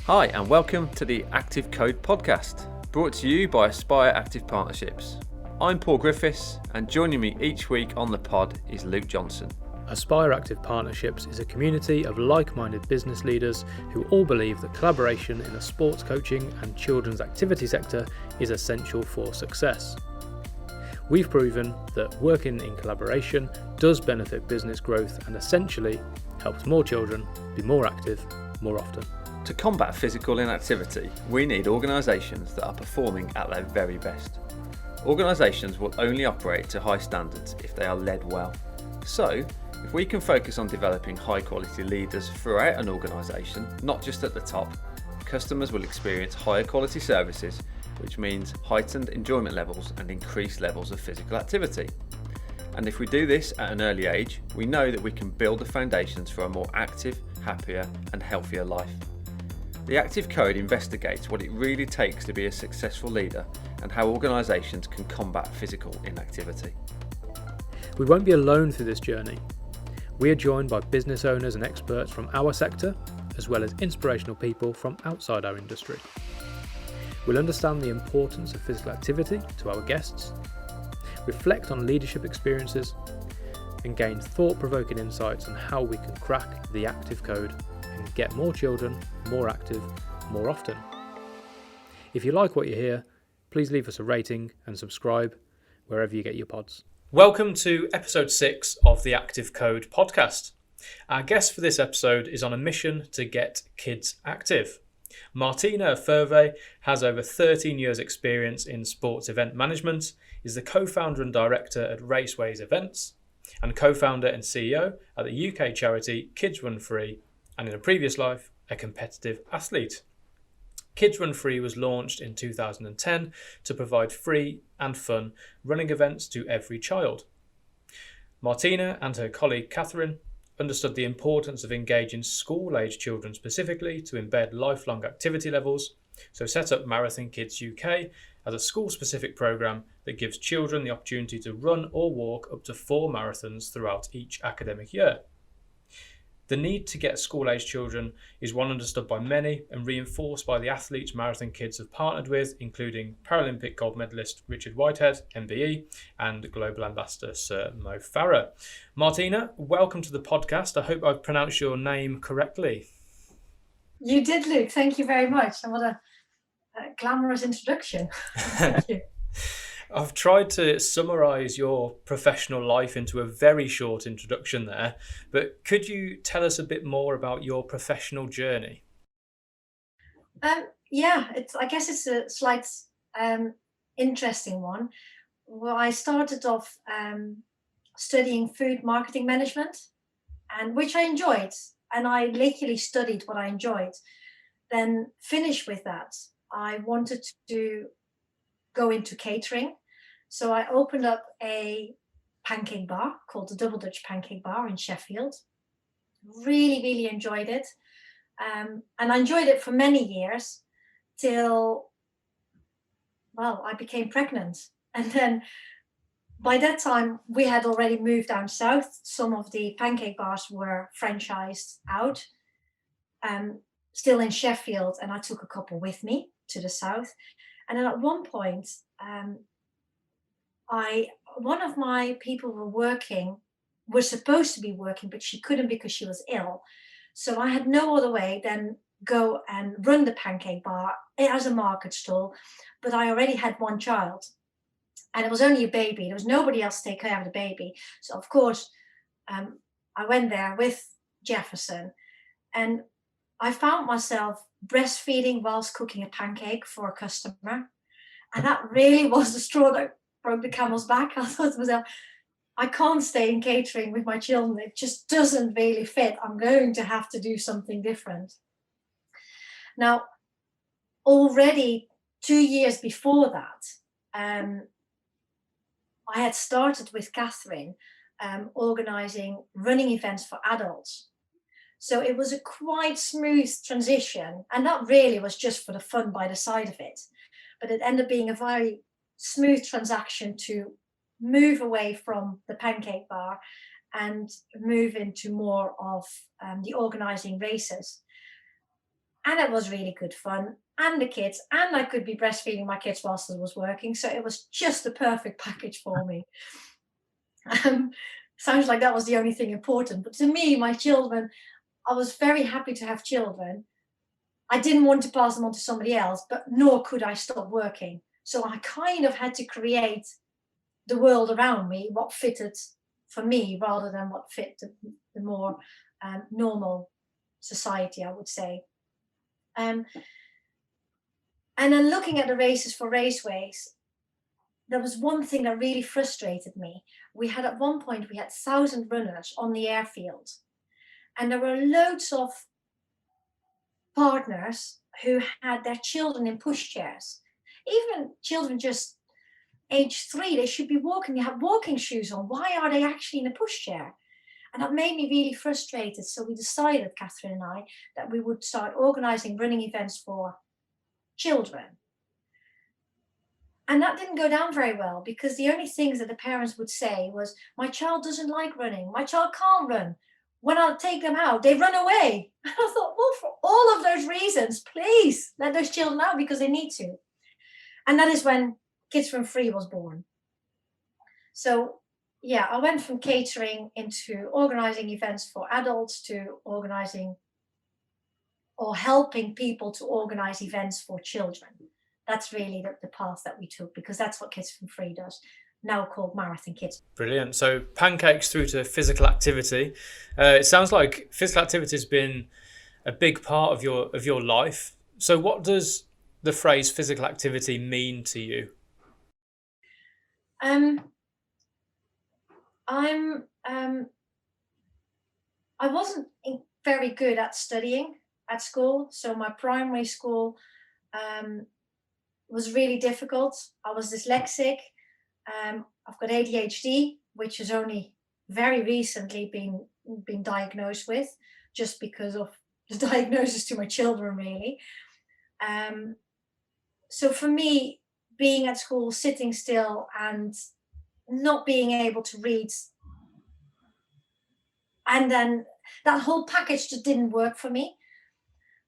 Hi and welcome to the Active Code podcast, brought to you by Aspire Active Partnerships. I'm Paul Griffiths and joining me each week on the pod is Luke Johnson. Aspire Active Partnerships is a community of like-minded business leaders who all believe that collaboration in the sports coaching and children's activity sector is essential for success. We've proven that working in collaboration does benefit business growth and essentially helps more children be more active more often. To combat physical inactivity, we need organisations that are performing at their very best. Organisations will only operate to high standards if they are led well. So, if we can focus on developing high quality leaders throughout an organisation, not just at the top, customers will experience higher quality services, which means heightened enjoyment levels and increased levels of physical activity. And if we do this at an early age, we know that we can build the foundations for a more active, happier and healthier life. The Active Code investigates what it really takes to be a successful leader and how organisations can combat physical inactivity. We won't be alone through this journey. We are joined by business owners and experts from our sector, as well as inspirational people from outside our industry. We'll understand the importance of physical activity to our guests, reflect on leadership experiences, and gain thought-provoking insights on how we can crack the Active Code and get more children more active more often. If you like what you hear, please leave us a rating and subscribe wherever you get your pods. Welcome to episode 6 of the Active Code podcast. Our guest for this episode is on a mission to get kids active. Martine Verweij has over 13 years experience in sports event management, is the co-founder and director at Raceways Events, and co-founder and CEO at the UK charity Kids Run Free, and in a previous life, a competitive athlete. Kids Run Free was launched in 2010 to provide free and fun running events to every child. Martina and her colleague Catherine understood the importance of engaging school-age children specifically to embed lifelong activity levels, so set up Marathon Kids UK as a school-specific programme that gives children the opportunity to run or walk up to 4 marathons throughout each academic year. The need to get school-age children is one understood by many and reinforced by the athletes Marathon Kids have partnered with, including Paralympic gold medalist Richard Whitehead, MBE, and Global Ambassador Sir Mo Farah. Martina, welcome to the podcast. I hope I've pronounced your name correctly. You did, Luke. Thank you very much. And what a glamorous introduction. Thank you. I've tried to summarise your professional life into a very short introduction there, but could you tell us a bit more about your professional journey? I guess it's a slight interesting one. Well, I started off studying food marketing management, and which I enjoyed, and I literally studied what I enjoyed. Then finished with that, I wanted to go into catering. So I opened up a pancake bar called the Double Dutch Pancake Bar in Sheffield. Really, really enjoyed it. And I enjoyed it for many years till, I became pregnant. And then by that time, we had already moved down south. Some of the pancake bars were franchised out, still in Sheffield. And I took a couple with me to the south. And then at one point, one of my people was supposed to be working, but she couldn't because she was ill. So I had no other way than go and run the pancake bar as a market stall. But I already had one child, and it was only a baby. There was nobody else to take care of the baby. So of course, I went there with Jefferson, and I found myself breastfeeding whilst cooking a pancake for a customer. And that really was the straw that broke the camel's back. I thought to myself, I can't stay in catering with my children. It just doesn't really fit. I'm going to have to do something different. Now, already 2 years before that, I had started with Catherine organising running events for adults. So it was a quite smooth transition. And that really was just for the fun by the side of it. But it ended up being a very smooth transaction to move away from the pancake bar and move into more of the organising races. And it was really good fun. And the kids, and I could be breastfeeding my kids whilst I was working. So it was just the perfect package for me. Um, Sounds like that was the only thing important. But to me, my children, I was very happy to have children. I didn't want to pass them on to somebody else, but nor could I stop working. So I kind of had to create the world around me, what fitted for me rather than what fit the more normal society, I would say. And then looking at the races for Raceways, there was one thing that really frustrated me. We had at one point, we had 1,000 runners on the airfield, and there were loads of partners who had their children in pushchairs. Even children just age 3, they should be walking, they have walking shoes on. Why are they actually in a pushchair? And that made me really frustrated. So we decided, Catherine and I, that we would start organizing running events for children. And that didn't go down very well, because the only things that the parents would say was, my child doesn't like running, my child can't run. When I take them out, they run away. And I thought, well, for all of those reasons, please let those children out, because they need to. And that is when Kids from Free was born. So yeah, I went from catering into organizing events for adults to organizing or helping people to organize events for children. That's really the path that we took, because that's what Kids from Free does, now called Marathon Kids. Brilliant. So pancakes through to physical activity. It sounds like physical activity has been a big part of your life. So what does the phrase physical activity mean to you? I wasn't very good at studying at school. So my primary school was really difficult. I was dyslexic. I've got ADHD, which has only very recently been diagnosed with, just because of the diagnosis to my children, really. So for me, being at school, sitting still and not being able to read, and then that whole package just didn't work for me.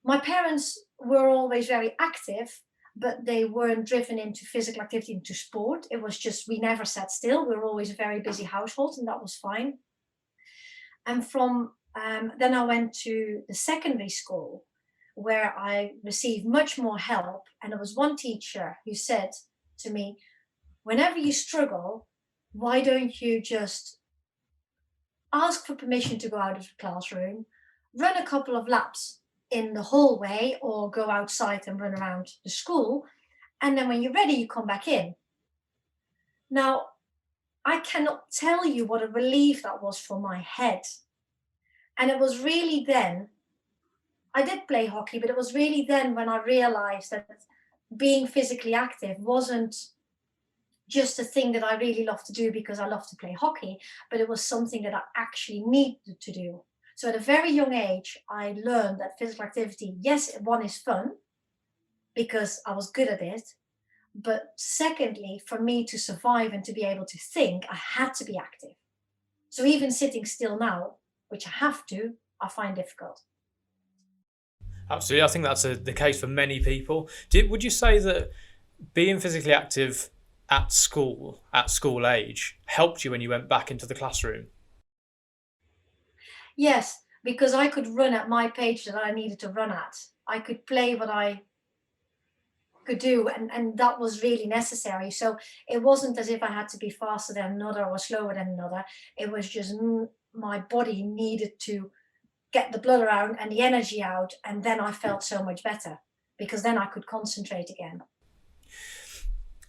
My parents were always very active, but they weren't driven into physical activity, into sport. It was just, we never sat still. We were always a very busy household, and that was fine. And from then I went to the secondary school, where I received much more help. And there was one teacher who said to me, whenever you struggle, why don't you just ask for permission to go out of the classroom, run a couple of laps in the hallway, or go outside and run around the school. And then when you're ready, you come back in. Now, I cannot tell you what a relief that was for my head. And it was really then, I did play hockey, but it was really then when I realized that being physically active wasn't just a thing that I really love to do because I love to play hockey, but it was something that I actually needed to do. So at a very young age, I learned that physical activity, yes, one is fun because I was good at it. But secondly, for me to survive and to be able to think, I had to be active. So even sitting still now, which I have to, I find difficult. Absolutely. I think that's the case for many people. Would you say that being physically active at school age, helped you when you went back into the classroom? Yes, because I could run at my pace that I needed to run at. I could play what I could do, and that was really necessary. So it wasn't as if I had to be faster than another or slower than another. It was just my body needed to get the blood around and the energy out, and then I felt so much better, because then I could concentrate again.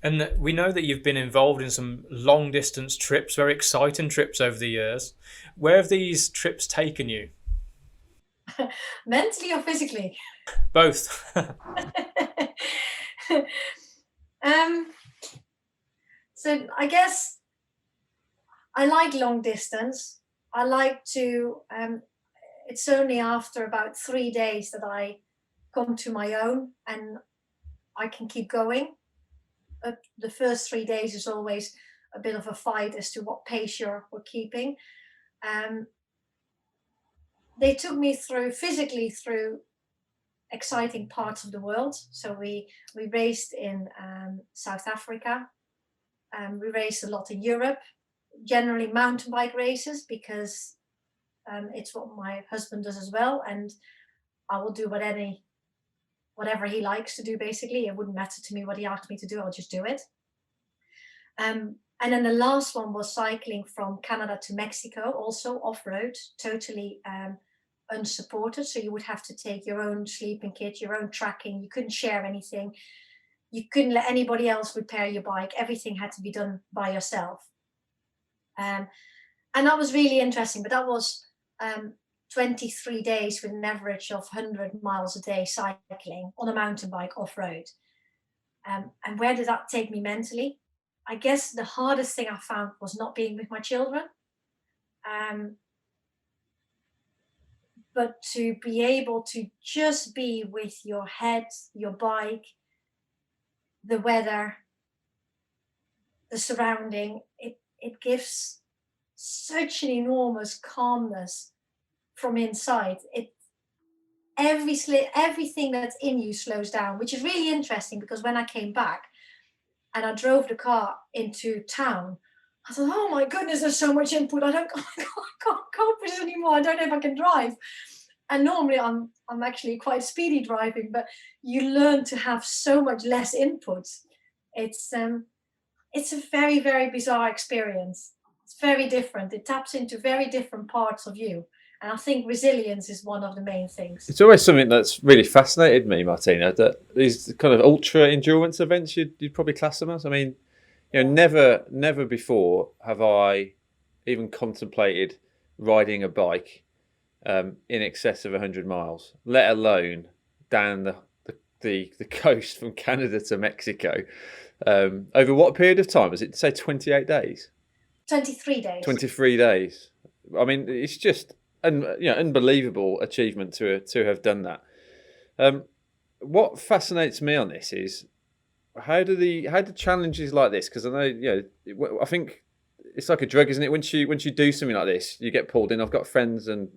And we know that you've been involved in some long distance trips, very exciting trips over the years. Where have these trips taken you? Mentally or physically? Both. So I guess I like long distance. I like to, it's only after about 3 days that I come to my own and I can keep going. The first 3 days is always a bit of a fight as to what pace we're keeping. They took me physically through exciting parts of the world. So we raced in South Africa. We raced a lot in Europe, generally mountain bike races, because it's what my husband does as well, and I will do whatever he likes to do. Basically, it wouldn't matter to me what he asked me to do; I'll just do it. And then the last one was cycling from Canada to Mexico, also off-road, totally unsupported. So you would have to take your own sleeping kit, your own tracking. You couldn't share anything. You couldn't let anybody else repair your bike. Everything had to be done by yourself. And that was really interesting, but that was 23 days with an average of 100 miles a day cycling on a mountain bike off-road. And where did that take me mentally? I guess the hardest thing I found was not being with my children. But to be able to just be with your head, your bike, the weather, the surrounding, it gives such an enormous calmness from inside. Everything that's in you slows down, which is really interesting, because when I came back and I drove the car into town, I thought, oh my goodness, there's so much input. I can't cope with this anymore. I don't know if I can drive. And normally I'm actually quite speedy driving, but you learn to have so much less input. It's a very, very bizarre experience. It's very different. It taps into very different parts of you. And I think resilience is one of the main things. It's always something that's really fascinated me, Martina, that these kind of ultra endurance events, you'd probably class them as. I mean, never before have I even contemplated riding a bike in excess of 100 miles, let alone down the coast from Canada to Mexico. Over what period of time? Was it, say, 28 days? 23 days. 23 days. I mean, it's just unbelievable achievement to have done that. What fascinates me on this is how do challenges like this, because I know, I think it's like a drug, isn't it? Once you do something like this, you get pulled in. I've got friends and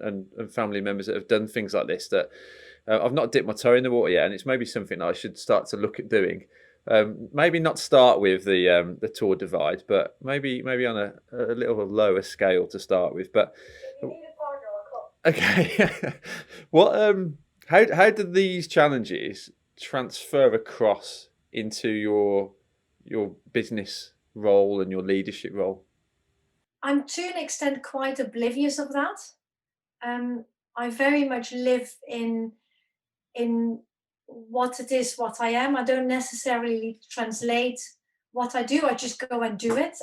family members that have done things like this that I've not dipped my toe in the water yet, and it's maybe something that I should start to look at doing. Maybe not start with the Tour Divide, but maybe on a little lower scale to start with. But You need a partner or a club. okay, what how did these challenges transfer across into your business role and your leadership role? I'm to an extent quite oblivious of that. I very much live in what it is, what I am. I don't necessarily translate what I do. I just go and do it.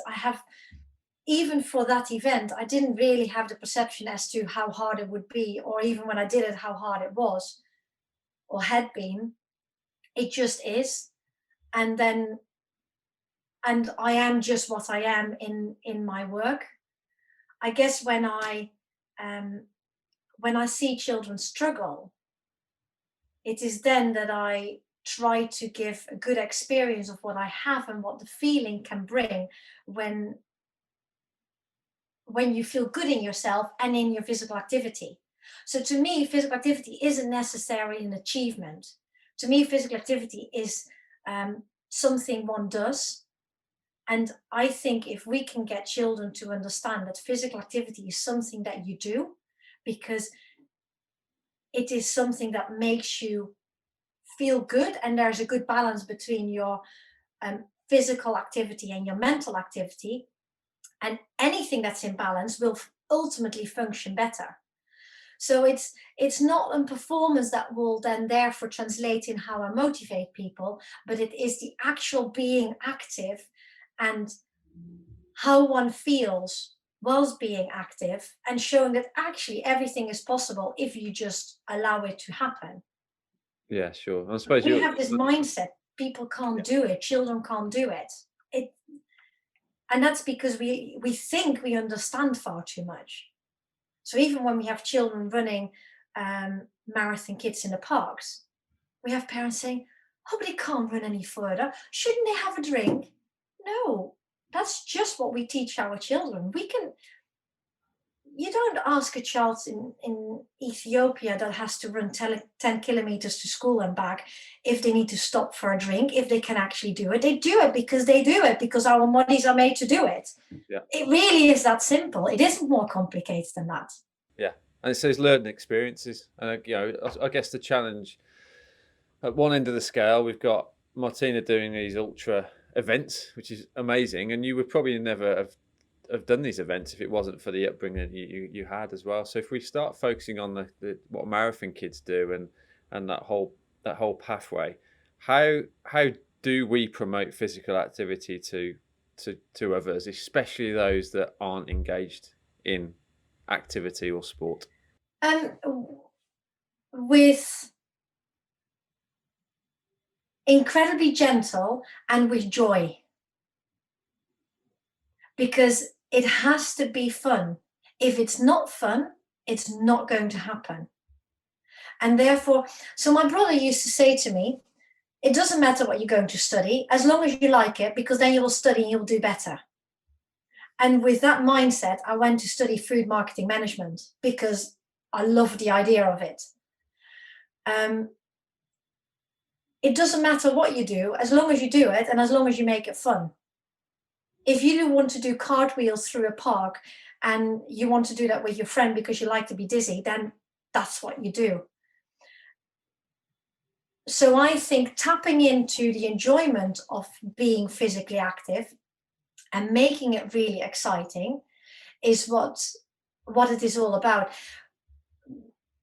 Even for that event, I didn't really have the perception as to how hard it would be, or even when I did it, how hard it was or had been. It just is. And I am just what I am in my work. I guess when I see children struggle, it is then that I try to give a good experience of what I have and what the feeling can bring when you feel good in yourself and in your physical activity. So to me, physical activity isn't necessarily an achievement. To me, physical activity is something one does. And I think if we can get children to understand that physical activity is something that you do, because it is something that makes you feel good, and there's a good balance between your physical activity and your mental activity, and anything that's in balance will ultimately function better. So it's not a performance that will then therefore translate in how I motivate people, but it is the actual being active and how one feels whilst being active, and showing that actually everything is possible if you just allow it to happen. Yeah, sure. I suppose We have this mindset, people can't do it, children can't do it. And that's because we think we understand far too much. So even when we have children running marathon kits in the parks, we have parents saying, oh, but they can't run any further. Shouldn't they have a drink? No, that's just what we teach our children. you don't ask a child in Ethiopia that has to run 10 kilometers to school and back if they need to stop for a drink, if they can actually do it. They do it because they do it, because our bodies are made to do it. Yeah. It really is that simple. It isn't more complicated than that. Yeah. And it says learning experiences. And, I guess the challenge at one end of the scale, we've got Martina doing these ultra events, which is amazing. And you would probably never have done these events if it wasn't for the upbringing you had as well. So if we start focusing on the what marathon kids do and that whole pathway, how do we promote physical activity to others, especially those that aren't engaged in activity or sport? With incredibly gentle and with joy, because it has to be fun. If it's not fun, it's not going to happen. And therefore, so my brother used to say to me, it doesn't matter what you're going to study, as long as you like it, because then you will study and you'll do better. And with that mindset, I went to study food marketing management because I love the idea of it. It doesn't matter what you do, as long as you do it and as long as you make it fun. If you want to do cartwheels through a park and you want to do that with your friend because you like to be dizzy, then that's what you do. So I think tapping into the enjoyment of being physically active and making it really exciting is what it is all about.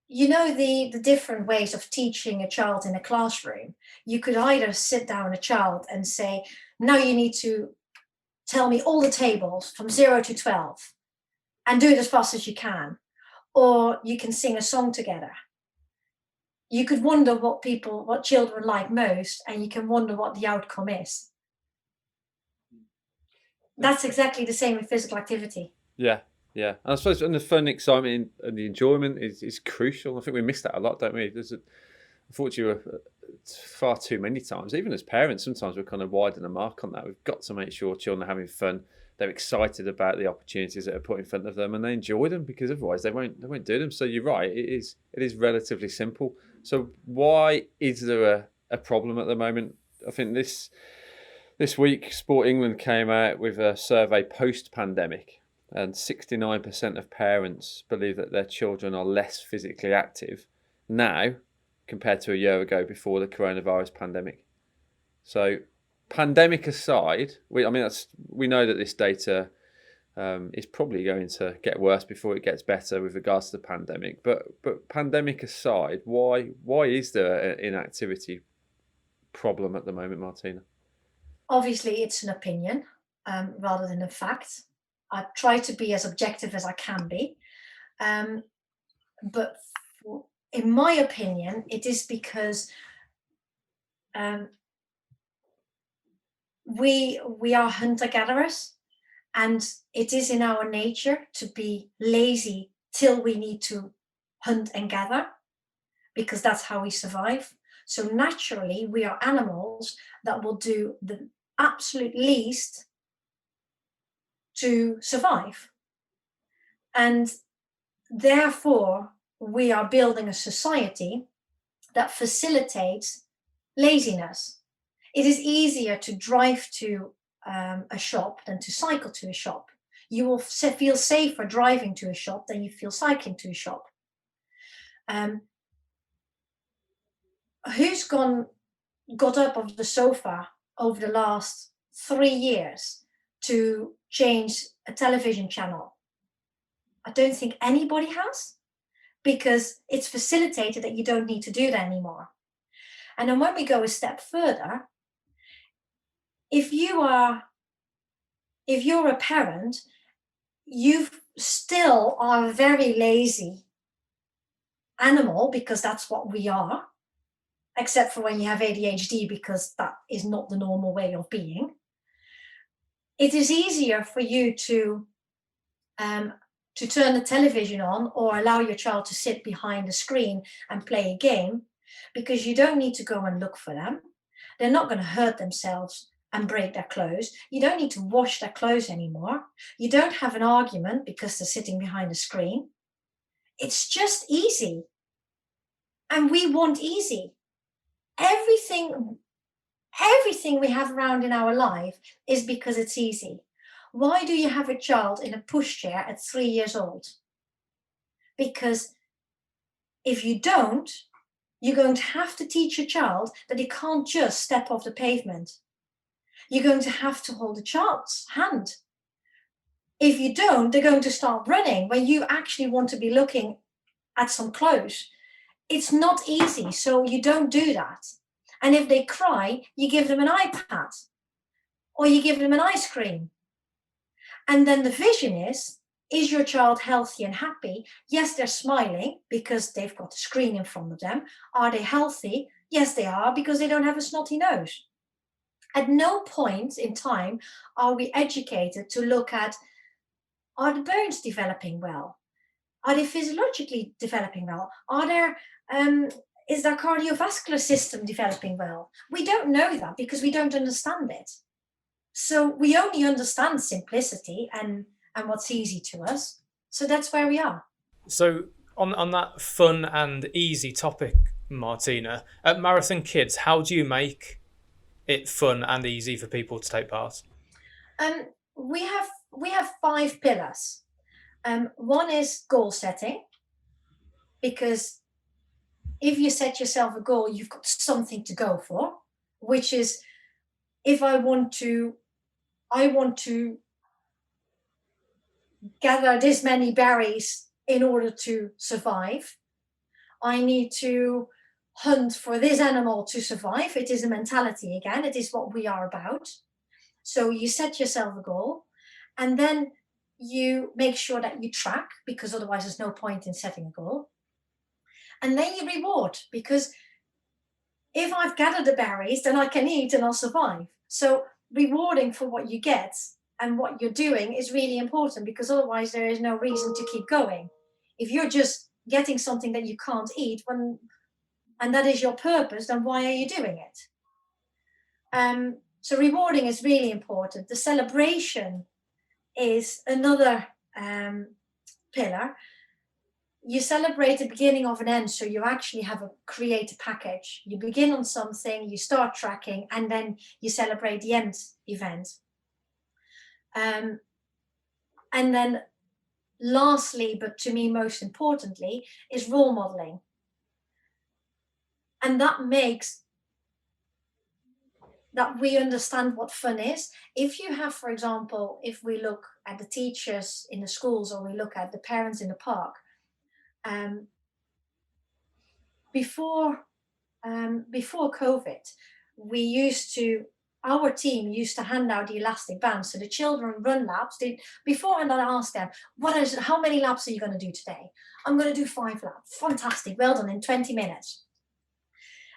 You know, the different ways of teaching a child in a classroom. You could either sit down a child and say, now you need to tell me all the tables from 0 to 12 and do it as fast as you can. Or you can sing a song together. You could wonder what children like most, and you can wonder what the outcome is. That's exactly the same with physical activity. Yeah. And I suppose the fun, excitement, and the enjoyment is crucial. I think we miss that a lot, don't we? Unfortunately, far too many times, even as parents, sometimes we're kind of widen the mark on that. We've got to make sure children are having fun. They're excited about the opportunities that are put in front of them, and they enjoy them, because otherwise they won't do them. So you're right, it is relatively simple. So why is there a problem at the moment? I think this week Sport England came out with a survey post-pandemic, and 69% of parents believe that their children are less physically active now compared to a year ago before the coronavirus pandemic. So pandemic aside, we know that this data is probably going to get worse before it gets better with regards to the pandemic. But pandemic aside, why is there an inactivity problem at the moment, Martina? Obviously, it's an opinion rather than a fact. I try to be as objective as I can be. But in my opinion, it is because we are hunter-gatherers, and it is in our nature to be lazy till we need to hunt and gather, because that's how we survive. So naturally, we are animals that will do the absolute least to survive. And therefore, we are building a society that facilitates laziness. It is easier to drive to a shop than to cycle to a shop. You will feel safer driving to a shop than you feel cycling to a shop. Who's got up off the sofa over the last 3 years to change a television channel? I don't think anybody has, because it's facilitated that you don't need to do that anymore. And then when we go a step further, if you're a parent, you still are a very lazy animal, because that's what we are, except for when you have ADHD, because that is not the normal way of being. It is easier for you to turn the television on or allow your child to sit behind the screen and play a game, because you don't need to go and look for them. They're not going to hurt themselves and break their clothes. You don't need to wash their clothes anymore. You don't have an argument because they're sitting behind a screen. It's just easy. And we want easy. Everything we have around in our life is because it's easy. Why do you have a child in a pushchair at 3 years old? Because if you don't, you're going to have to teach your child that he can't just step off the pavement. You're going to have to hold the child's hand. If you don't, they're going to start running when you actually want to be looking at some clothes. It's not easy, so you don't do that. And if they cry, you give them an iPad or you give them an ice cream. And then the vision is your child healthy and happy? Yes, they're smiling because they've got a screen in front of them. Are they healthy? Yes, they are, because they don't have a snotty nose. At no point in time are we educated to look at, are the bones developing well? Are they physiologically developing well? Is their cardiovascular system developing well? We don't know that because we don't understand it. So we only understand simplicity and what's easy to us. So that's where we are. So on that fun and easy topic, Martina, at Marathon Kids, how do you make it fun and easy for people to take part? We have 5 pillars. One is goal setting, because if you set yourself a goal, you've got something to go for, which is, if I want to gather this many berries in order to survive. I need to hunt for this animal to survive. It is a mentality again. It is what we are about. So you set yourself a goal, and then you make sure that you track, because otherwise there's no point in setting a goal. And then you reward, because if I've gathered the berries, then I can eat and I'll survive. So rewarding for what you get and what you're doing is really important, because otherwise there is no reason to keep going. If you're just getting something that you can't eat, and that is your purpose, then why are you doing it? So rewarding is really important. The celebration is another pillar. You celebrate the beginning of an end, so you actually create a package. You begin on something, you start tracking, and then you celebrate the end event. And then lastly, but to me most importantly, is role modeling. And that makes that we understand what fun is. If you have, for example, if we look at the teachers in the schools, or we look at the parents in the park, before COVID, our team used to hand out the elastic bands. So the children run laps. Beforehand, I asked them, how many laps are you going to do today? I'm going to do 5 laps. Fantastic. Well done, in 20 minutes.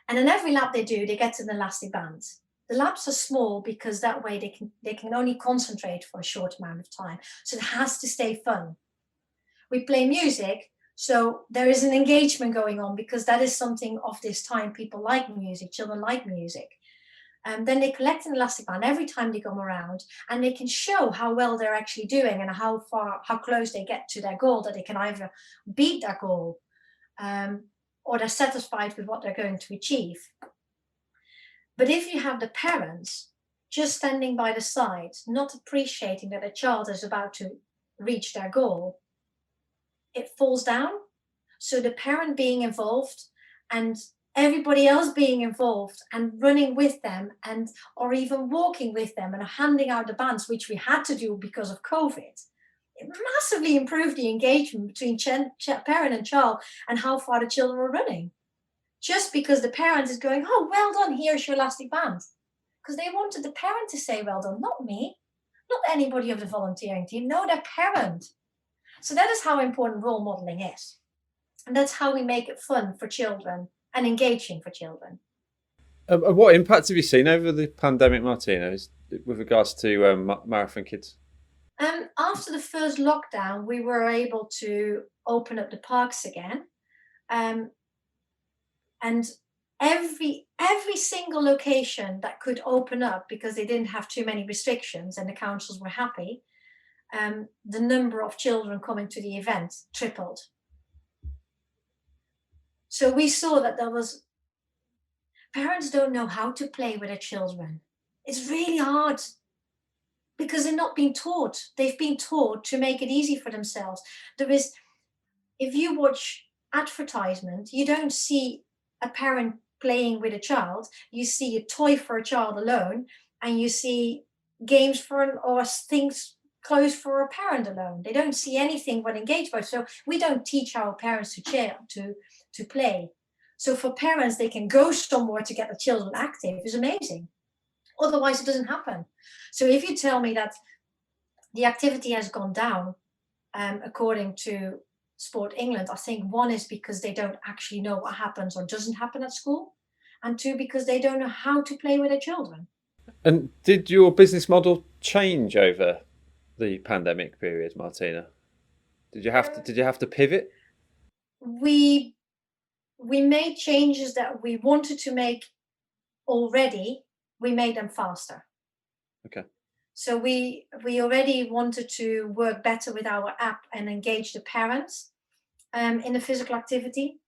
And in every lap they do, they get an elastic band. The laps are small because that way they can only concentrate for a short amount of time. So it has to stay fun. We play music, so there is an engagement going on, because that is something of this time. People like music, children like music. Then they collect an elastic band every time they come around, and they can show how well they're actually doing and how close they get to their goal, that they can either beat their goal or they're satisfied with what they're going to achieve. But if you have the parents just standing by the side, not appreciating that a child is about to reach their goal, it falls down. So the parent being involved and everybody else being involved and running with them, or even walking with them and handing out the bands, which we had to do because of COVID, it massively improved the engagement between parent and child and how far the children were running. Just because the parent is going, oh, well done, here's your elastic band. Because they wanted the parent to say, well done, not me, not anybody of the volunteering team, no, their parent. So that is how important role modeling is. And that's how we make it fun for children and engaging for children. What impact have you seen over the pandemic, Martina, with regards to Marathon Kids? After the first lockdown, we were able to open up the parks again. And every every single location that could open up because they didn't have too many restrictions and the councils were happy, the number of children coming to the event tripled. So we saw that parents don't know how to play with their children. It's really hard because they're not being taught. They've been taught to make it easy for themselves. If you watch advertisement, you don't see a parent playing with a child. You see a toy for a child alone, and you see games or things clothes for a parent alone. They don't see anything but engaged by. So we don't teach our parents to play. So for parents, they can go somewhere to get the children active is amazing. Otherwise, it doesn't happen. So if you tell me that the activity has gone down, according to Sport England, I think one is because they don't actually know what happens or doesn't happen at school, and two, because they don't know how to play with their children. And did your business model change over the pandemic period, Martina? Did you have to pivot? We made changes that we wanted to make already. We made them faster. Okay. So we already wanted to work better with our app and engage the parents in the physical activity.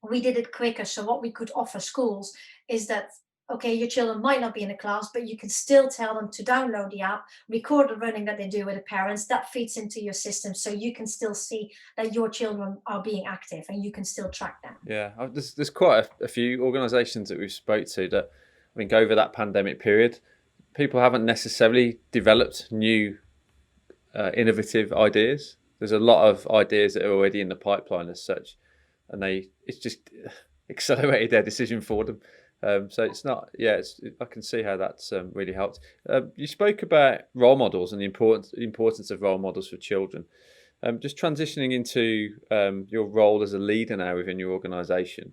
We did it quicker. So what we could offer schools is that, okay, your children might not be in a class, but you can still tell them to download the app, record the running that they do with the parents. That feeds into your system, so you can still see that your children are being active and you can still track them. Yeah, there's quite a few organisations that we've spoke to that I think over that pandemic period, people haven't necessarily developed new innovative ideas. There's a lot of ideas that are already in the pipeline as such, and it's just accelerated their decision for them. So it's not, I can see how that's really helped. You spoke about role models and the importance of role models for children. Just transitioning into your role as a leader now within your organisation.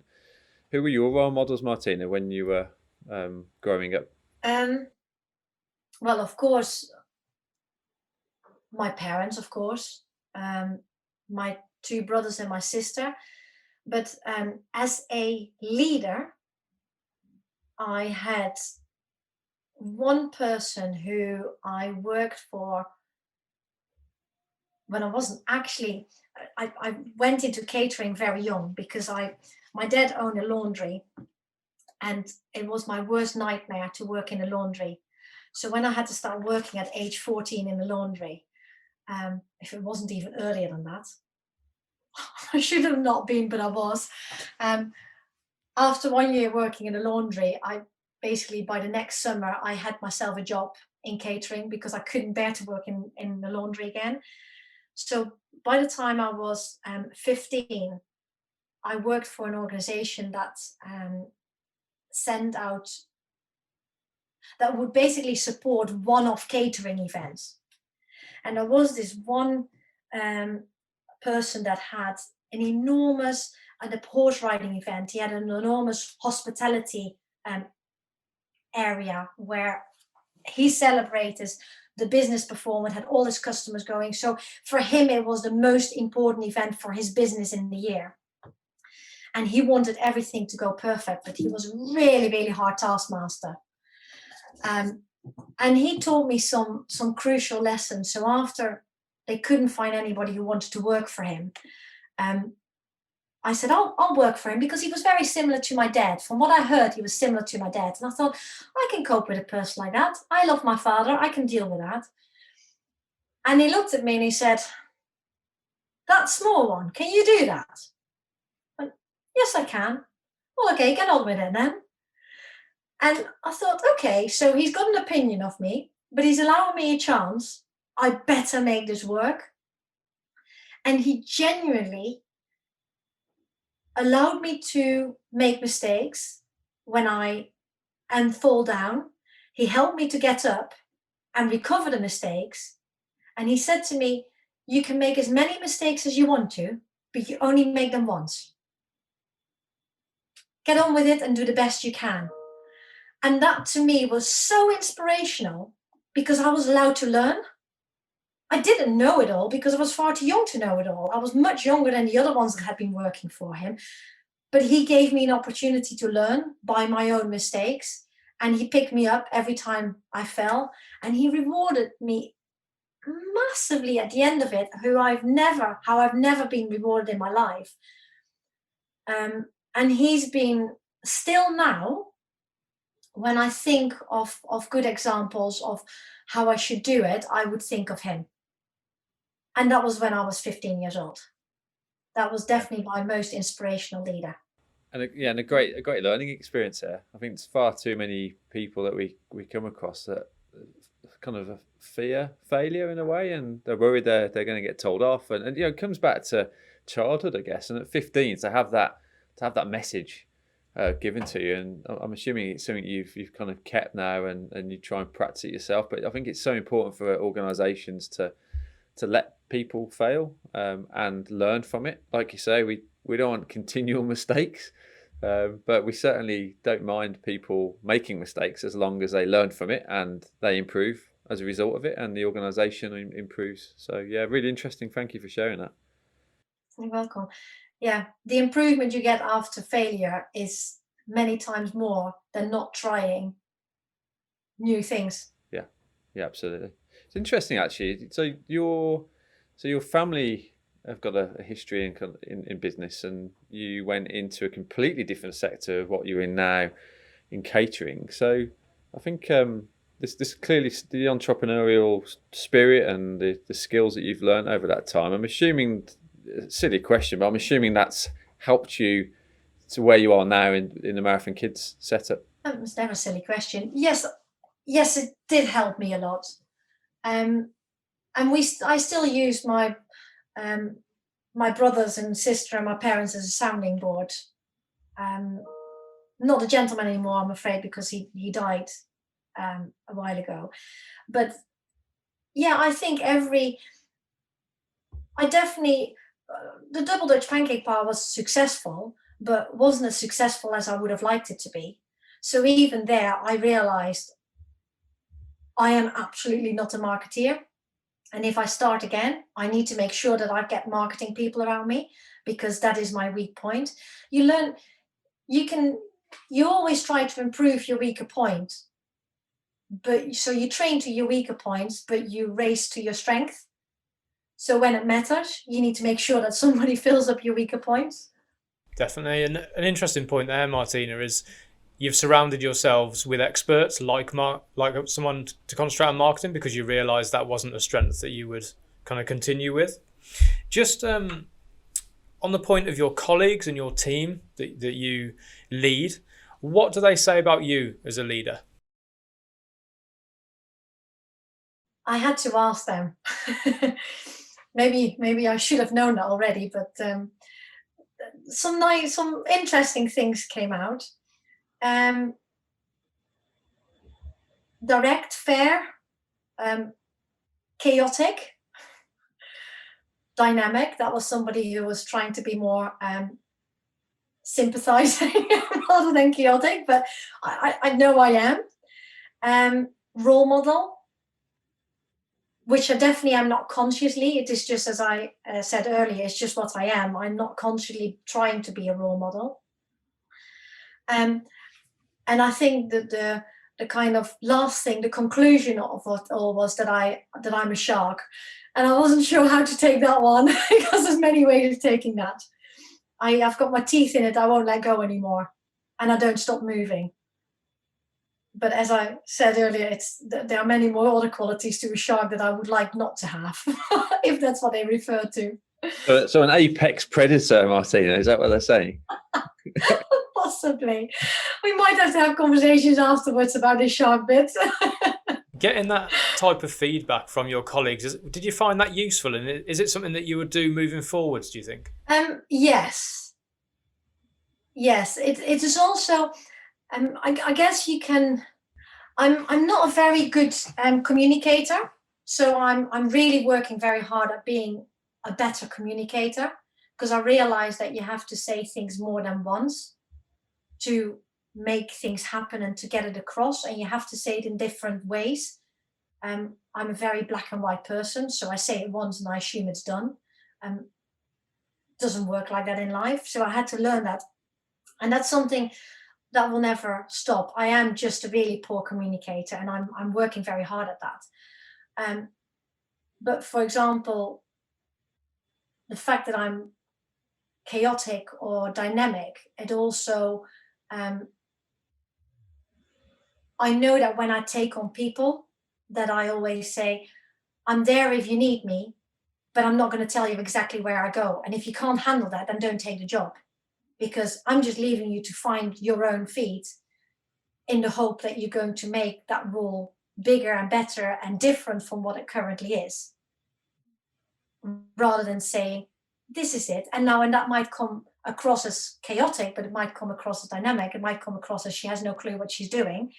Who were your role models, Martina, when you were growing up? Well, of course, my parents, of course, my two brothers and my sister. But as a leader, I had one person who I worked for when I wasn't actually, I went into catering very young because my dad owned a laundry, and it was my worst nightmare to work in a laundry. So when I had to start working at age 14 in the laundry, if it wasn't even earlier than that, I should have not been, but I was. After 1 year working in a laundry, I basically, by the next summer, I had myself a job in catering because I couldn't bear to work in the laundry again. So by the time I was 15, I worked for an organization that that would basically support one-off catering events. And there was this one person that had an enormous, at the horse riding event, he had an enormous hospitality area where he celebrated the business performance, had all his customers going. So for him, it was the most important event for his business in the year. And he wanted everything to go perfect, but he was a really, really hard taskmaster. And he taught me some crucial lessons. So after they couldn't find anybody who wanted to work for him, I said, I'll work for him, because he was very similar to my dad. From what I heard, he was similar to my dad. And I thought, I can cope with a person like that. I love my father. I can deal with that. And he looked at me and he said, that small one, can you do that? I went, yes, I can. Well, okay, get on with it then. And I thought, okay, so he's got an opinion of me, but he's allowing me a chance. I better make this work. And he genuinely allowed me to make mistakes and fall down. He helped me to get up and recover the mistakes. And he said to me, you can make as many mistakes as you want to, but you only make them once. Get on with it and do the best you can. And that to me was so inspirational, because I was allowed to learn. I didn't know it all because I was far too young to know it all. I was much younger than the other ones that had been working for him. but he gave me an opportunity to learn by my own mistakes, and he picked me up every time I fell, and he rewarded me massively at the end of it, how I've never been rewarded in my life. And he's been, still now, when I think of good examples of how I should do it, I would think of him. And that was when I was 15 years old. That was definitely my most inspirational leader. And a great learning experience there. I think there's far too many people that we come across that kind of fear failure in a way, and they're worried they're going to get told off, and it comes back to childhood, I guess. And at 15, to have that message given to you, and I'm assuming it's something you've kind of kept now, and you try and practice it yourself. But I think it's so important for organisations to let people fail and learn from it. Like you say, we don't want continual mistakes, but we certainly don't mind people making mistakes as long as they learn from it and they improve as a result of it, and the organisation improves. So yeah, really interesting. Thank you for sharing that. You're welcome. Yeah, the improvement you get after failure is many times more than not trying new things. Yeah, absolutely. It's interesting, actually. So your family have got a history in business, and you went into a completely different sector of what you're in now, in catering. So I think this clearly the entrepreneurial spirit and the skills that you've learned over that time. I'm assuming, silly question, but I'm assuming that's helped you to where you are now in the Marathon Kids setup. That was never a silly question. Yes, it did help me a lot. And I still use my brothers and sister and my parents as a sounding board. Not a gentleman anymore, I'm afraid, because he died a while ago. But yeah, I think the Double Dutch Pancake Bar was successful, but wasn't as successful as I would have liked it to be. So even there, I realized I am absolutely not a marketeer. And if I start again, I need to make sure that I get marketing people around me, because that is my weak point. You always try to improve your weaker point. But so you train to your weaker points, but you race to your strength. So when it matters, you need to make sure that somebody fills up your weaker points. Definitely. And an interesting point there, Martina, is you've surrounded yourselves with experts like someone to concentrate on marketing, because you realised that wasn't a strength that you would kind of continue with. Just on the point of your colleagues and your team that you lead, what do they say about you as a leader? I had to ask them. Maybe I should have known that already, but some interesting things came out. Direct, fair, chaotic, dynamic. That was somebody who was trying to be more sympathizing rather than chaotic, but I know I am. Role model, which I definitely am not consciously. It is just, as I said earlier, it's just what I am. I'm not consciously trying to be a role model. And I think that the kind of last thing, the conclusion of it all was that I'm a shark. And I wasn't sure how to take that one, because there's many ways of taking that. I've got my teeth in it. I won't let go anymore. And I don't stop moving. But as I said earlier, there are many more other qualities to a shark that I would like not to have, if that's what they refer to. So an apex predator, Martina, is that what they're saying? Possibly. We might have to have conversations afterwards about this shark bit. Getting that type of feedback from your colleagues, did you find that useful? And is it something that you would do moving forwards, do you think? Yes. It is also... I guess you can. I'm not a very good communicator, so I'm really working very hard at being a better communicator, because I realize that you have to say things more than once to make things happen and to get it across, and you have to say it in different ways. I'm a very black and white person, so I say it once and I assume it's done. Doesn't work like that in life, so I had to learn that And that's something that will never stop. I am just a really poor communicator, and I'm working very hard at that. But for example, the fact that I'm chaotic or dynamic, it also, I know that when I take on people, that I always say, I'm there if you need me, but I'm not going to tell you exactly where I go. And if you can't handle that, then don't take the job, because I'm just leaving you to find your own feet in the hope that you're going to make that role bigger and better and different from what it currently is, rather than saying, this is it. And that might come across as chaotic, but it might come across as dynamic. It might come across as she has no clue what she's doing.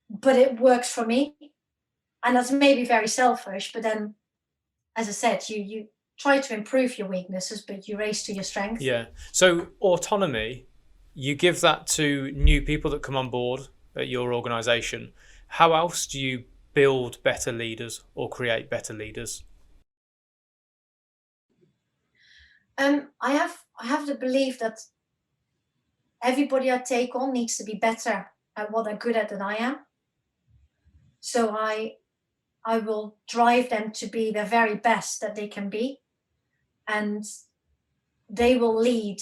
But it works for me. And that's maybe very selfish, but then, as I said, you try to improve your weaknesses, but you race to your strength. Yeah. So autonomy, you give that to new people that come on board at your organisation. How else do you build better leaders or create better leaders? I have the belief that everybody I take on needs to be better at what they're good at than I am. So I will drive them to be the very best that they can be, and they will lead.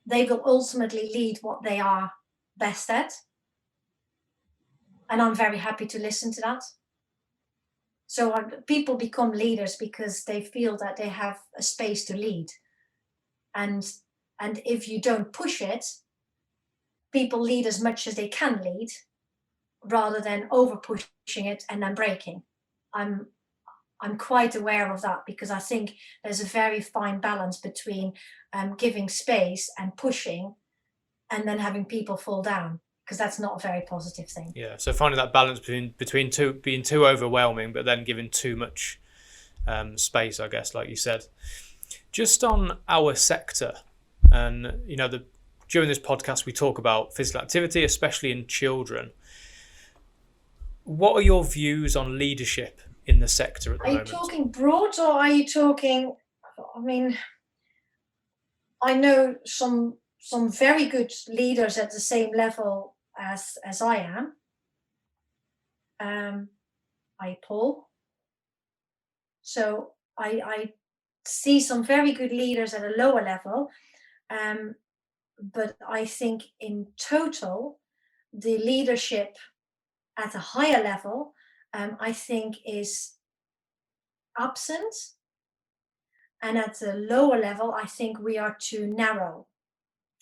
They will ultimately lead what they are best at. And I'm very happy to listen to that. So people become leaders because they feel that they have a space to lead. And if you don't push it, people lead as much as they can lead, rather than over pushing it and then breaking. I'm quite aware of that, because I think there's a very fine balance between giving space and pushing, and then having people fall down, because that's not a very positive thing. Yeah, so finding that balance between being too overwhelming, but then giving too much space, I guess, like you said. Just on our sector, and during this podcast we talk about physical activity, especially in children. What are your views on leadership in the sector at the moment? Are you talking broad, or are you talking? I mean, I know some very good leaders at the same level as I am. Paul. So I see some very good leaders at a lower level, but I think in total, the leadership at a higher level, I think, is absent. And at the lower level, I think we are too narrow.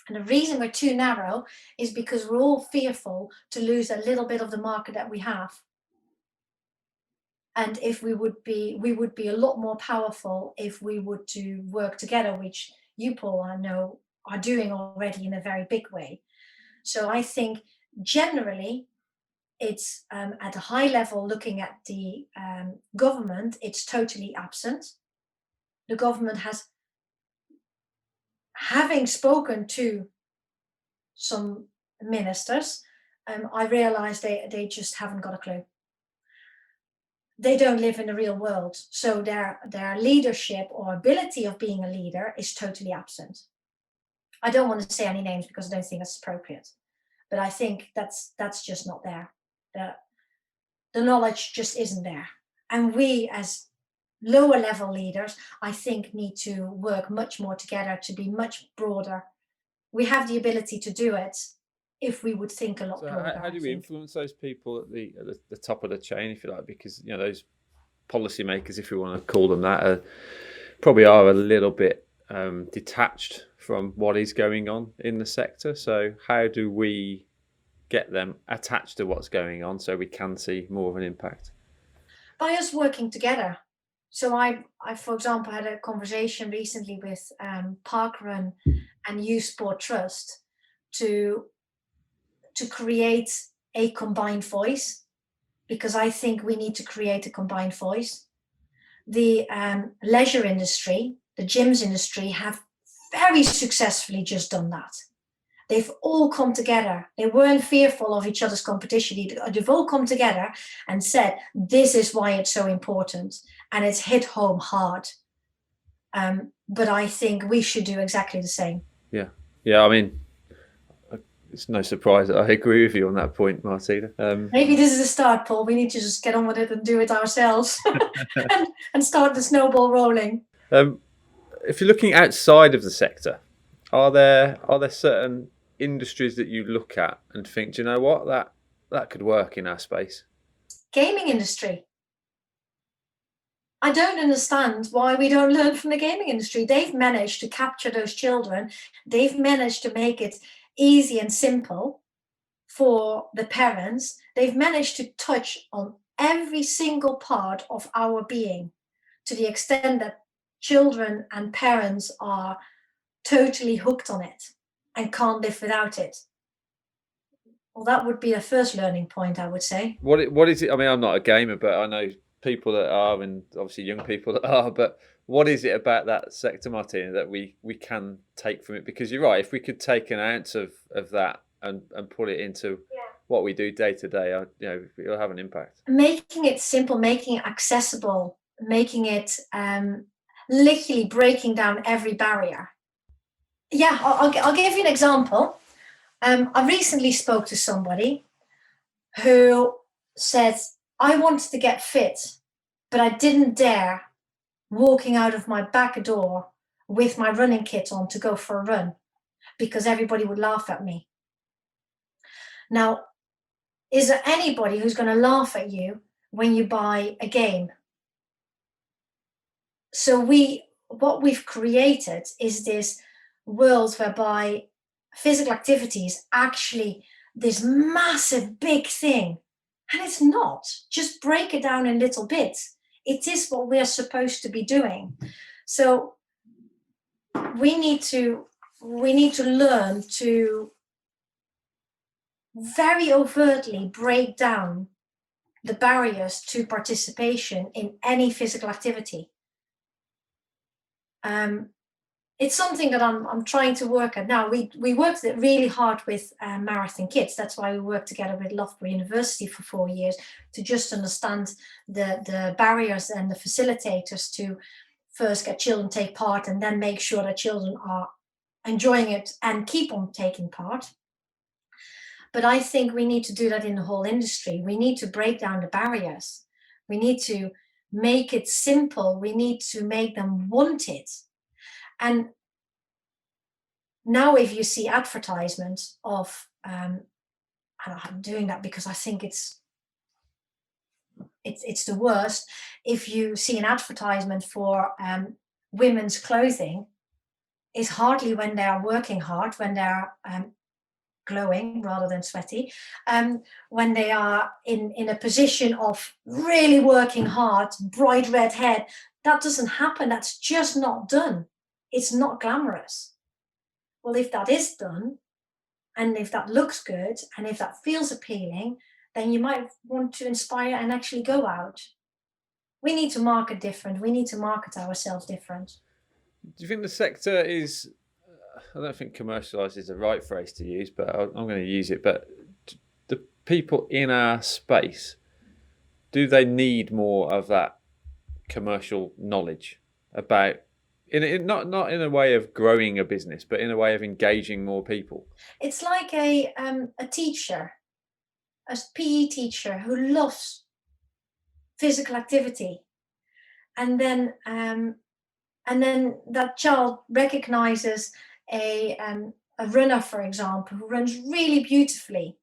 And the reason we're too narrow is because we're all fearful to lose a little bit of the market that we have. And if we would be a lot more powerful if we would to work together, which you, Paul, I know are doing already in a very big way. So I think generally it's at a high level, looking at the government, it's totally absent. The government has, having spoken to some ministers, I realized they just haven't got a clue. They don't live in the real world. So their leadership or ability of being a leader is totally absent. I don't want to say any names because I don't think that's appropriate, but I think that's just not there. The knowledge just isn't there. And we as lower level leaders, I think, need to work much more together to be much broader. We have the ability to do it if we would think a lot broader. How do we influence those people at the top of the chain, if you like? Because those policymakers, if you want to call them that, probably are a little bit detached from what is going on in the sector. So how do we get them attached to what's going on so we can see more of an impact? By us working together. So I for example, had a conversation recently with Parkrun and Youth Sport Trust to create a combined voice, because I think we need to create a combined voice. The leisure industry, the gyms industry, have very successfully just done that. They've all come together. They weren't fearful of each other's competition. They've all come together and said, this is why it's so important. And it's hit home hard. But I think we should do exactly the same. Yeah. I mean, it's no surprise that I agree with you on that point, Martina. Maybe this is a start, Paul. We need to just get on with it and do it ourselves and start the snowball rolling. If you're looking outside of the sector, are there certain industries that you look at and think, do you know what, that could work in our space? Gaming industry. I don't understand why we don't learn from the gaming industry. They've managed to capture those children. They've managed to make it easy and simple for the parents. They've managed to touch on every single part of our being, to the extent that children and parents are totally hooked on it and can't live without it. Well, that would be a first learning point, I would say. What is it? I mean, I'm not a gamer, but I know people that are, and obviously young people that are. But what is it about that sector, Martina, that we can take from it? Because you're right. If we could take an ounce of that and put it into what we do day to day, it'll have an impact. Making it simple, making it accessible, making it literally breaking down every barrier. Yeah, I'll give you an example. I recently spoke to somebody who said, I wanted to get fit, but I didn't dare walking out of my back door with my running kit on to go for a run because everybody would laugh at me. Now, is there anybody who's going to laugh at you when you buy a game? So what we've created is this world whereby physical activity is actually this massive big thing, and it's not. Just break it down in little bits. It is what we're supposed to be doing. So we need to learn to very overtly break down the barriers to participation in any physical activity. It's something that I'm trying to work at now. We worked really hard with Marathon Kids. That's why we worked together with Loughborough University for 4 years to just understand the barriers and the facilitators to first get children take part and then make sure that children are enjoying it and keep on taking part. But I think we need to do that in the whole industry. We need to break down the barriers. We need to make it simple. We need to make them want it. And now if you see advertisements of, and I'm doing that because I think it's the worst. If you see an advertisement for women's clothing, it's hardly when they are working hard, when they're glowing rather than sweaty, when they are in a position of really working hard, bright red head. That doesn't happen. That's just not done. It's not glamorous. Well, if that is done, and if that looks good, and if that feels appealing, then you might want to inspire and actually go out. We need to market different. We need to market ourselves different. Do you think the sector is, I don't think commercialised is the right phrase to use, but I'm going to use it, but the people in our space, do they need more of that commercial knowledge about, not in a way of growing a business, but in a way of engaging more people? It's like a teacher, a PE teacher who loves physical activity, and then that child recognizes a runner, for example, who runs really beautifully.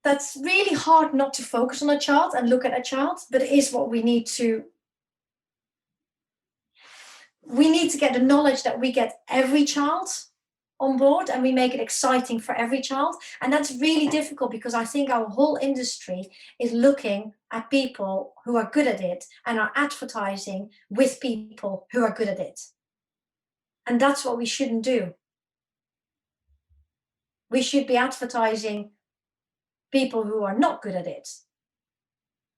That's really hard not to focus on a child and look at a child, but it is what we need to get the knowledge that we get every child on board and we make it exciting for every child. And that's really difficult because I think our whole industry is looking at people who are good at it and are advertising with people who are good at it. And that's what we shouldn't do. We should be advertising people who are not good at it.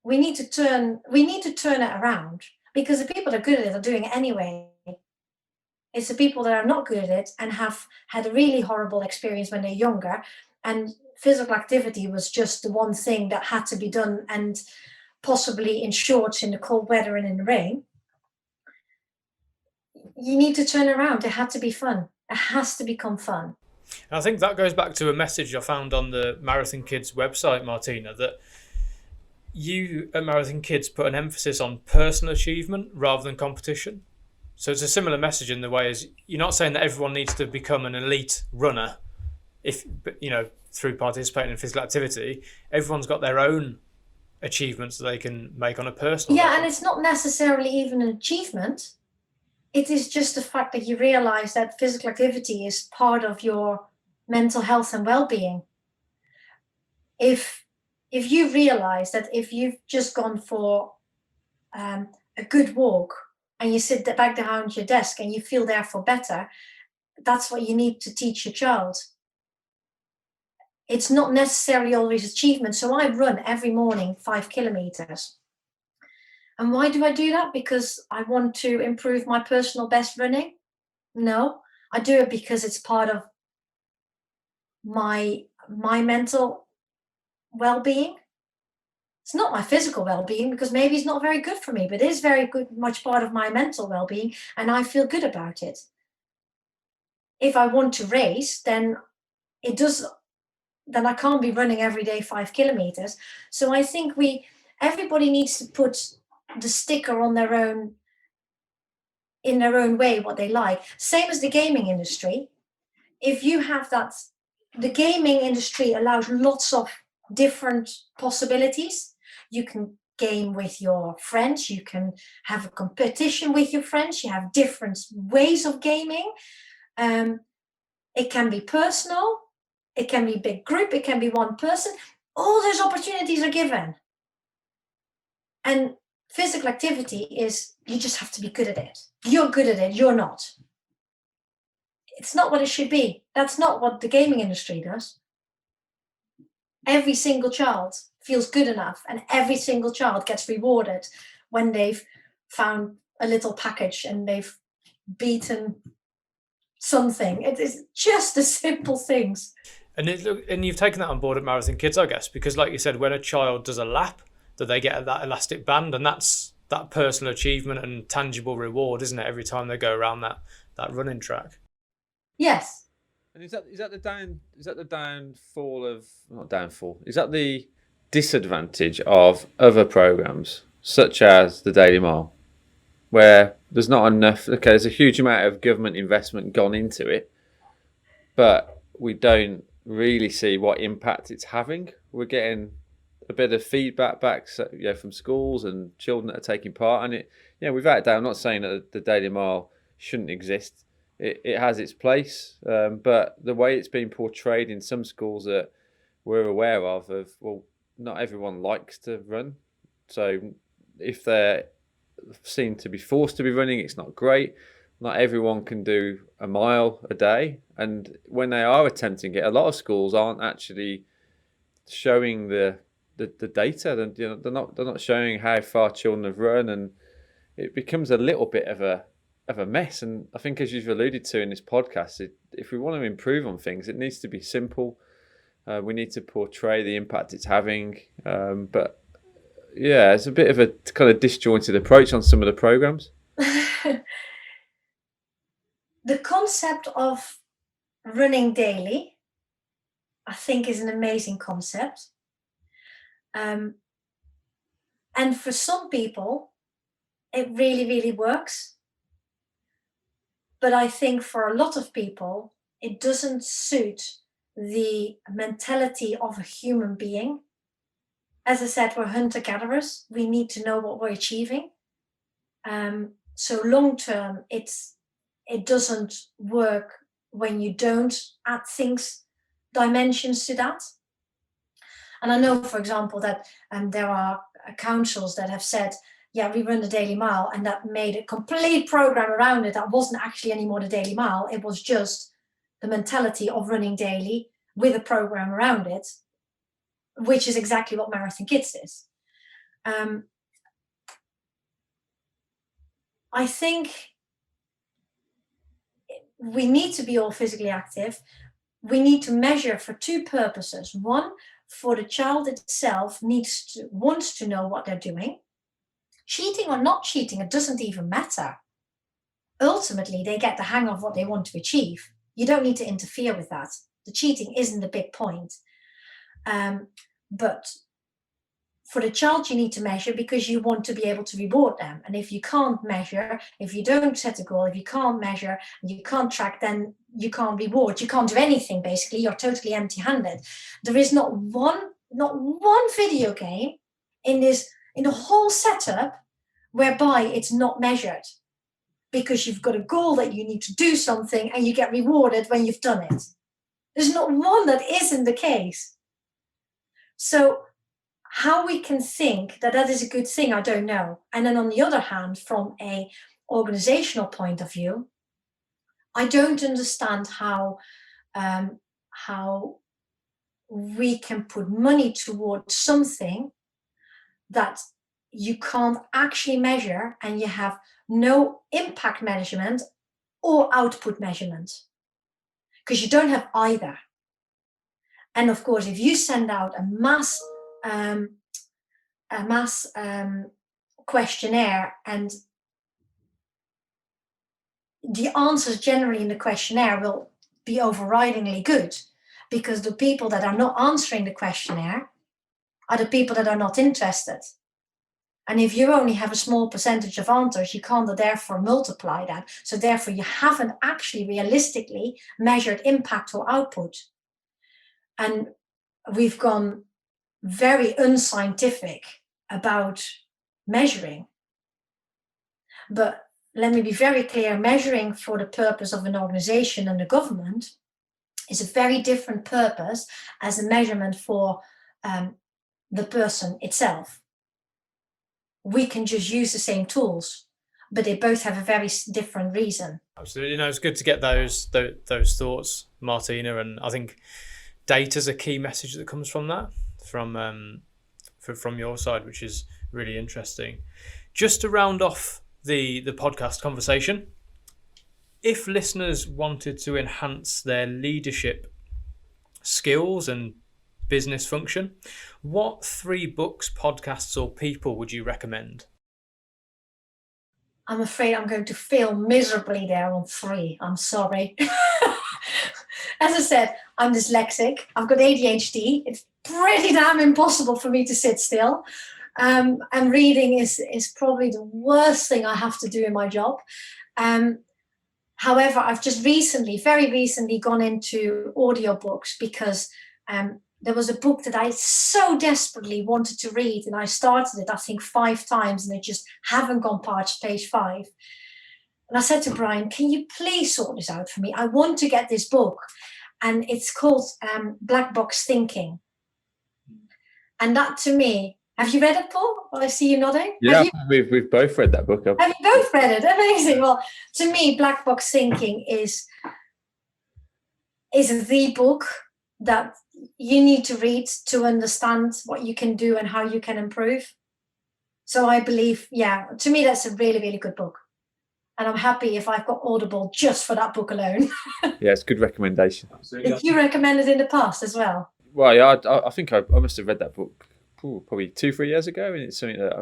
We need to turn it around, because the people that are good at it are doing it anyway. It's the people that are not good at it and have had a really horrible experience when they're younger, and physical activity was just the one thing that had to be done, and possibly in shorts in the cold weather and in the rain. you need to turn around. It had to be fun. It has to become fun. And I think that goes back to a message I found on the Marathon Kids website, Martina, that you at Marathon Kids put an emphasis on personal achievement rather than competition. So it's a similar message in the way as you're not saying that everyone needs to become an elite runner if, you know, through participating in physical activity. Everyone's got their own achievements that they can make on a personal level. And it's not necessarily even an achievement. It is just the fact that you realize that physical activity is part of your mental health and well-being. If you realize that if you've just gone for a good walk and you sit back behind your desk and you feel therefore better, that's what you need to teach your child. It's not necessarily always achievement. So I run every morning 5 kilometers. And why do I do that? Because I want to improve my personal best running? No, I do it because it's part of my mental well-being. It's not my physical well-being because maybe it's not very good for me, but it is very good, much part of my mental well-being, and I feel good about it. If I want to race, then I can't be running every day 5 kilometers. So I think everybody needs to put the sticker on their own, in their own way, what they like. Same as the gaming industry. If you have that, the gaming industry allows lots of different possibilities. You can game with your friends, you can have a competition with your friends, you have different ways of gaming. It can be personal, it can be big group, it can be one person. All those opportunities are given. And physical activity is, you just have to be good at it. You're good at it, you're not. It's not what it should be. That's not what the gaming industry does. Every single child feels good enough, and every single child gets rewarded when they've found a little package and they've beaten something. It is just the simple things. And you've taken that on board at Marathon Kids, I guess, because like you said, when a child does a lap, that they get that elastic band, and that's that personal achievement and tangible reward, isn't it? Every time they go around that running track. Yes. And is that the downfall of, not downfall, is that the disadvantage of other programs such as the Daily Mile, where there's not enough, okay, there's a huge amount of government investment gone into it, but we don't really see what impact it's having? We're getting a bit of feedback back, from schools and children that are taking part, and without a doubt, I'm not saying that the Daily Mile shouldn't exist. It has its place, but the way it's been portrayed in some schools that we're aware of, well, not everyone likes to run. So if they're seen to be forced to be running, it's not great. Not everyone can do a mile a day. And when they are attempting it, a lot of schools aren't actually showing the data. They're not showing how far children have run, and it becomes a little bit of a mess. And I think, as you've alluded to in this podcast, if we want to improve on things, it needs to be simple. We need to portray the impact it's having. But yeah, it's a bit of a kind of disjointed approach on some of the programs. The concept of running daily, I think, is an amazing concept. And for some people, it really, really works. But I think for a lot of people, it doesn't suit the mentality of a human being. As I said, we're hunter-gatherers. We need to know what we're achieving. So long term, it doesn't work when you don't add dimensions to that. And I know, for example, that there are councils that have said, yeah, we run the Daily Mile, and that made a complete program around it. That wasn't actually anymore the Daily Mile. It was just the mentality of running daily with a program around it, which is exactly what Marathon Kids is. I think we need to be all physically active. We need to measure for two purposes. One, for the child itself wants to know what they're doing. Cheating or not cheating, it doesn't even matter. ultimately they get the hang of what they want to achieve. You don't need to interfere with that. The cheating isn't the big point. But for the child, you need to measure because you want to be able to reward them. And if you can't measure, if you don't set a goal, if you can't measure, and you can't track, then you can't reward. You can't do anything, basically. You're totally empty-handed. There is not one video game in the whole setup whereby it's not measured, because you've got a goal that you need to do something and you get rewarded when you've done it. There's not one that isn't the case. So how we can think that that is a good thing, I don't know. And then on the other hand, from a organizational point of view, I don't understand how we can put money towards something that you can't actually measure, and you have no impact measurement or output measurement, because you don't have either. And of course, if you send out a mass questionnaire, and the answers generally in the questionnaire will be overridingly good, because the people that are not answering the questionnaire are the people that are not interested. And if you only have a small percentage of answers, you can't therefore multiply that. So therefore, you haven't actually realistically measured impact or output. And we've gone very unscientific about measuring. But let me be very clear, measuring for the purpose of an organization and the government is a very different purpose as a measurement for the person itself. We can just use the same tools, but they both have a very different reason. Absolutely. It's good to get those thoughts, Martina, and I think data's a key message that comes from that, from your side, which is really interesting. Just to round off the podcast conversation, if listeners wanted to enhance their leadership skills and business function, what 3 books, podcasts, or people would you recommend? I'm afraid I'm going to fail miserably there on 3. I'm sorry. As I said, I'm dyslexic. I've got ADHD. It's pretty damn impossible for me to sit still. And reading is probably the worst thing I have to do in my job. However, I've just very recently gone into audiobooks, because there was a book that I so desperately wanted to read, and I started it, I think, 5 times, and I just haven't gone past page 5. And I said to Brian, can you please sort this out for me? I want to get this book. And it's called Black Box Thinking. And that, to me, have you read it, Paul? Well, I see you nodding. Yeah, we've both read that book. Have you both read it? Amazing. Well, to me, Black Box Thinking is the book that you need to read to understand what you can do and how you can improve. So I believe, to me, that's a really, really good book. And I'm happy if I've got Audible just for that book alone. Yeah, it's a good recommendation. Did you recommend it in the past as well? Well, yeah, I think I must have read that book probably 2-3 years ago, and it's something that I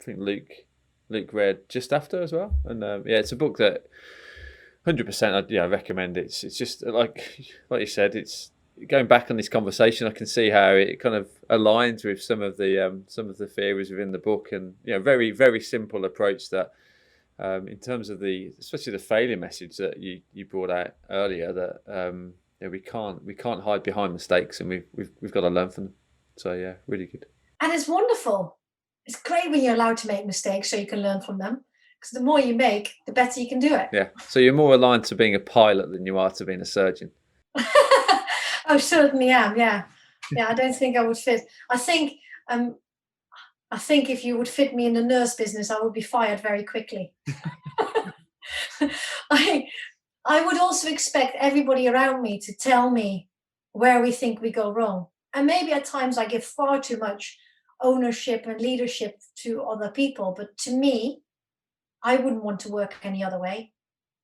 think Luke read just after as well. And it's a book that 100% I recommend. It's just like you said, it's going back on this conversation. I can see how it kind of aligns with some of the theories within the book, and very, very simple approach that. In terms of especially the failure message that you brought out earlier, that we can't hide behind mistakes, and we've got to learn from them. So yeah, really good. And it's wonderful. It's great when you're allowed to make mistakes so you can learn from them, because the more you make, the better you can do it. Yeah. So you're more aligned to being a pilot than you are to being a surgeon. I certainly am. Yeah. I don't think I would fit. I think if you would fit me in the nurse business, I would be fired very quickly. I would also expect everybody around me to tell me where we think we go wrong. And maybe at times I give far too much ownership and leadership to other people. But to me, I wouldn't want to work any other way.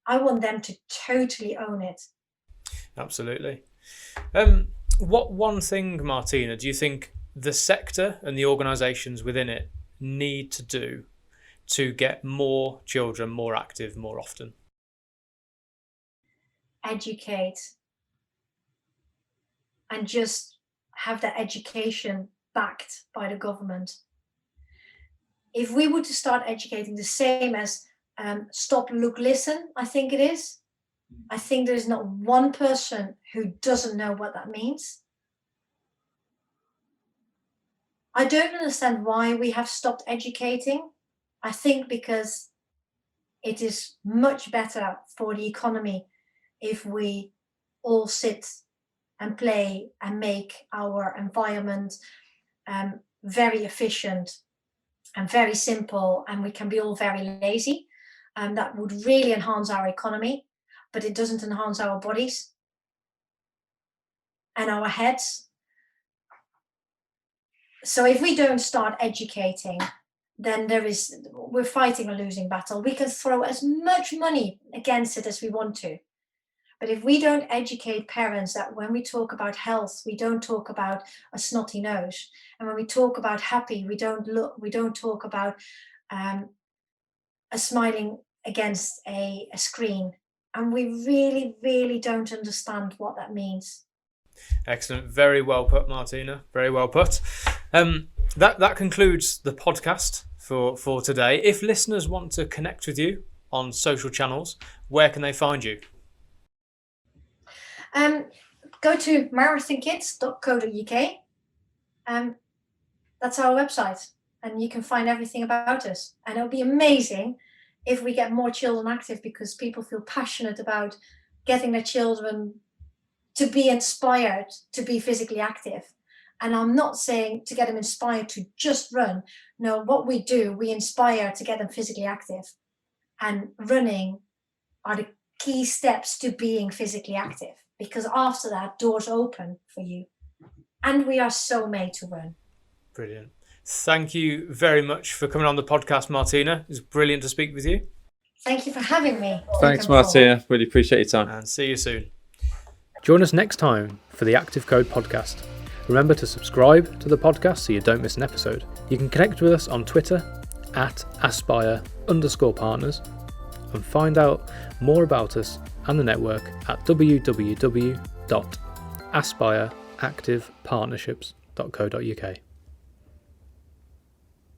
I want them to totally own it. Absolutely. What one thing, Martina, do you think the sector and the organisations within it need to do to get more children more active more often? educate and just have that education backed by the government. If we were to start educating the same as stop, look, listen, I think it is. I think there's not one person who doesn't know what that means. I don't understand why we have stopped educating. I think because it is much better for the economy if we all sit and play and make our environment very efficient and very simple, and we can be all very lazy. That would really enhance our economy, but it doesn't enhance our bodies and our heads. So if we don't start educating, then we're fighting a losing battle. We can throw as much money against it as we want to. But if we don't educate parents that when we talk about health, we don't talk about a snotty nose. And when we talk about happy, we don't talk about a smiling against a screen. And we really, really don't understand what that means. Excellent. Very well put, Martina. Very well put. That concludes the podcast for today. If listeners want to connect with you on social channels, where can they find you? Go to marathonkids.co.uk. That's our website, and you can find everything about us. And it'll be amazing if we get more children active, because people feel passionate about getting their children to be inspired to be physically active. And I'm not saying to get them inspired to just run. No, what we do, we inspire to get them physically active. And running are the key steps to being physically active, because after that, doors open for you. And we are so made to run. Brilliant. Thank you very much for coming on the podcast, Martina. It was brilliant to speak with you. Thank you for having me. Thanks, Martina. Really appreciate your time. And see you soon. Join us next time for the Active Code podcast. Remember to subscribe to the podcast so you don't miss an episode. You can connect with us on Twitter @aspire_partners and find out more about us and the network at www.aspireactivepartnerships.co.uk.